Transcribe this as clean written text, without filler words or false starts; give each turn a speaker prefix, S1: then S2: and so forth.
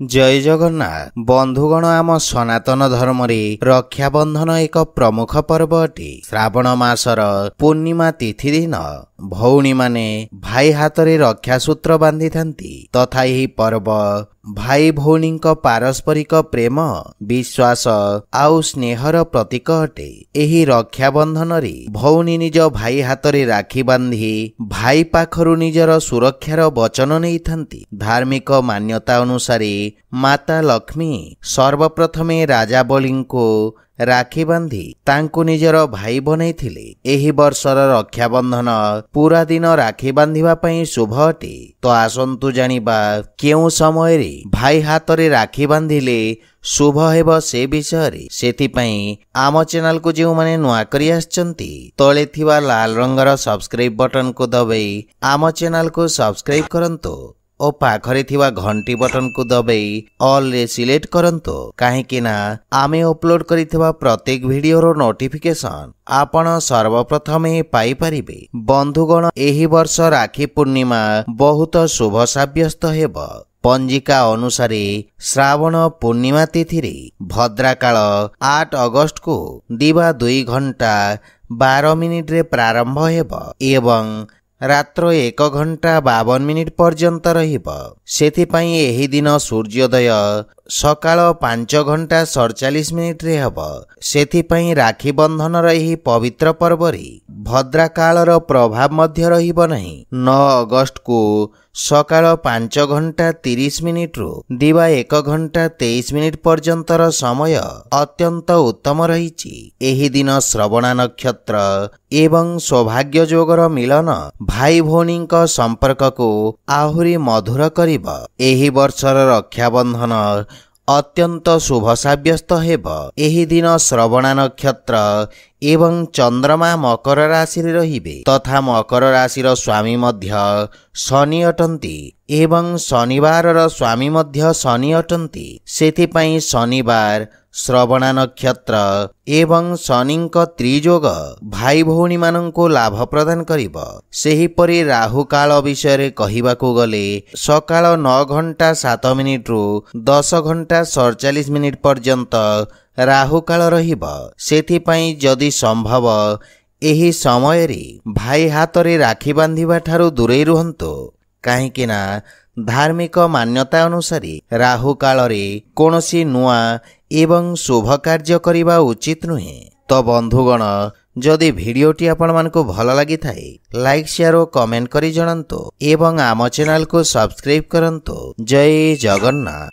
S1: जय जगन्नाथ बंधुगण आम सनातन धर्म रक्षाबंधन एक प्रमुख पर्व अटे। श्रावण मासर पूर्णिमा तिथि दिन भौणी माने भाई हाथ रे रक्षा सूत्र बांधि थांती तथा यही पर्व भाई भौणी पारस्परिक प्रेम विश्वास आउ स्नेहर प्रतीक अटे। एही रक्षाबंधन रे भौणी निज भाई हाथ रे राखी बांधि भाई पाखरु निजर सुरक्षार वचन नहीं थांती। धार्मिक मान्यता अनुसार माता लक्ष्मी सर्वप्रथमे राजा बलि को राखी बांधि तांकु निजर भाई बनई थिले। एही वर्षर रक्षाबंधन पूरा दिन राखी बांधिबा पई शुभ अटे। तो आसंतु जानिबा केउ समय रे भाई हाथ रे राखी बांधिले शुभ हेब से विषय सेति पई आम चैनल को जो माने नुआ करी आछंती तळे थिबा लाल रंगर सब्सक्राइब बटन को दबाई आम चैनल को सब्सक्राइब करंतो और पाखरे थिबा घंटी बटन को दबाई ऑल रे सिलेक्ट करंतो काहेकि ना आमे अपलोड करिथिबा प्रत्येक वीडियो नोटिफिकेशन आपण सर्वप्रथमे पाई परिबे। बंधुगण एही वर्ष राखी पूर्णिमा बहुत शुभ साब्यस्त हेब। पंजिका अनुसार श्रावण पूर्णिमा तिथि रे भद्राकाल 8 अगस्त को दिवा 2 घंटा 12 मिनिट रे प्रारंभ हेब एवं रात्र 1 घंटा 52 मिनिट पर्यंत रहिब। सेथिपई एही दिन सूर्योदय सकाळ 5 घंटा 47 मिनिट रे हब। सेथिपई राखी बंधन रही पवित्र पर्व रे भद्राकालर प्रभाव मध्य रहिब नहीं। 9 अगस्त को सकाळ 5 घंटा 30 मिनिट रु दिवा 1 घंटा 23 मिनिट पर्यंतर समय अत्यंत उत्तम रहिछि। एही दिन श्रवणा नक्षत्र एवं सौभाग्य जोगर मिलन भाई भौणी संपर्क को आहुरी मधुर करिब। एही वर्षर रक्षाबंधन अत्यंत शुभ साब्यस्त हेब। एही दिन श्रवणा नक्षत्र एवं चंद्रमा मकर राशि रहिबे तथा मकर राशिर स्वामी मध्य शनि अटंती एवं शनिवार स्वामी मध्य शनि अटंती। सेथिपई शनिवार श्रवणा नक्षत्र एवं शनिंक त्रिजोग भाई भौणी मानंको लाभ प्रदान करिब। सेहीपरि राहु काल विषय कहिबाकू गले सकाळ 9 घंटा 7 मिनिट रु 10 घंटा 47 मिनिट पर्यंत राहु काल रहिब। सेथिपई जदि संभव एही समय रे भाई हाथ रे राखी बांधिबा ठारू दूरे रुहंतो काहेकि ना धार्मिक मान्यता अनुसार राहु काल रे कोनोसी नुआ एवं शुभ कार्य करिबा उचित नुहे। तो बंधुगण जदि भिडियोटी आपण मानकु भल लागि थाए लाइक शेयर और कमेंट करी जणंतो एवं आम चैनल को सब्सक्राइब करंतो। जय जगन्नाथ।